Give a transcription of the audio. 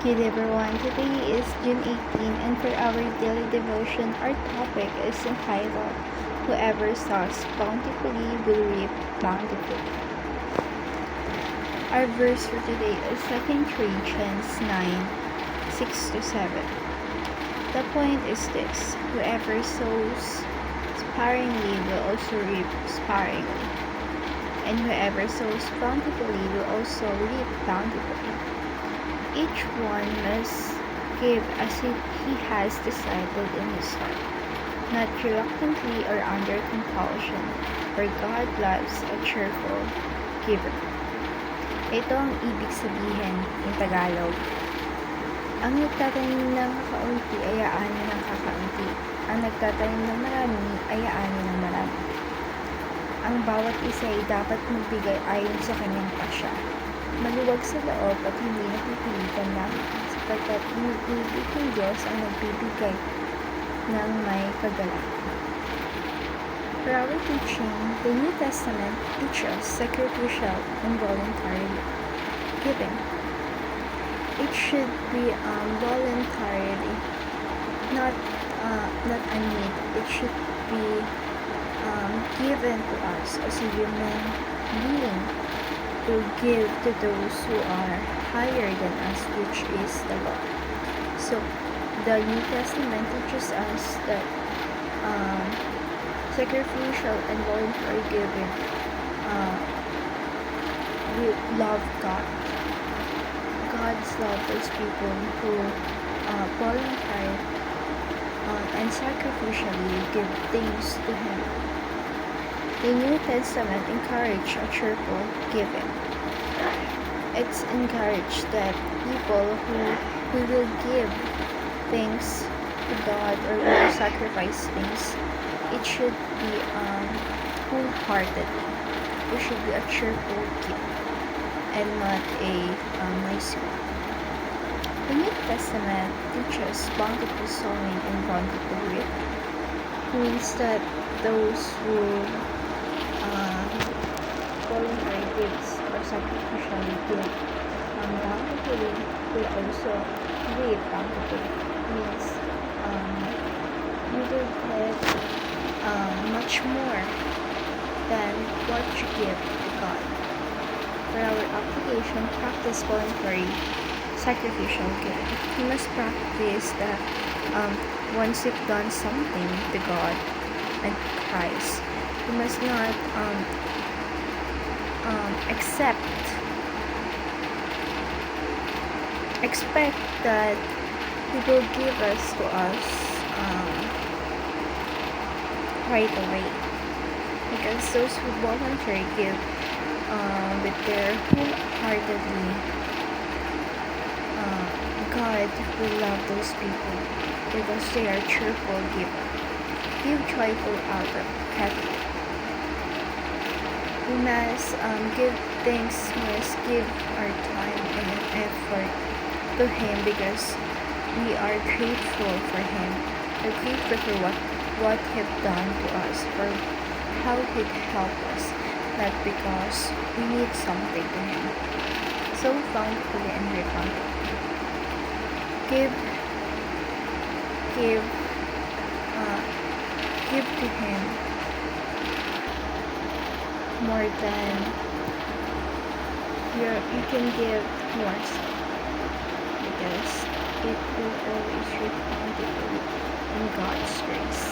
Good everyone, today is June 18 and for our daily devotion, our topic is entitled, Whoever sows bountifully will reap bountifully. Our verse for today is 2 Corinthians 9:6-7. The point is this, whoever sows sparingly will also reap sparingly, and whoever sows bountifully will also reap bountifully. Each one must give as he has decided in his heart, not reluctantly or under compulsion, for God loves a cheerful giver. Ito ang ibig sabihin in Tagalog. Ang nagtatanim ng kakaunti ay aanin ng kakaunti. Ang nagtatanim ng marami ay aanin ng marami. Ang bawat isa ay dapat magbigay ayon sa kanyang pasya. Maluwag sa loob at hindi napipilitan lamang sapagkat inibig ng Diyos ang nagbibigay ng may kagalakan. For our teaching, the New Testament teaches sacrificial and voluntary giving. It should be voluntarily, not a need. It should be given to us as a human being to give to those who are higher than us, which is the Lord. So, the New Testament teaches us that sacrificial and voluntary giving will love God. God's love those people who voluntarily and sacrificially give things to Him. The New Testament encourages a cheerful giving. It's encouraged that people who will give things to God or will sacrifice things, it should be wholeheartedly. It should be a cheerful gift and not a nice one. The New Testament teaches bountiful sowing and bountiful reaping. Means that those who voluntary gifts or sacrificially give bountifully will also reap bountifully. Means you will get much more than what you give to God. For our application, practice voluntary sacrificial giving. You must practice that once you've done something to God and Christ, you must not expect that He will give us to us right away, because those who voluntarily give with their wholeheartedly, God will love those people because they are cheerful giver. Give joyful out of gratitude. We must give thanks, we must give our time and effort to Him because we are grateful for Him. We're grateful for what He has done to us, for how He helped us, not because we need something to Him. So bountifully and bountifully. Give to Him more than you can give more stuff, because it will always reap bountifully in God's grace.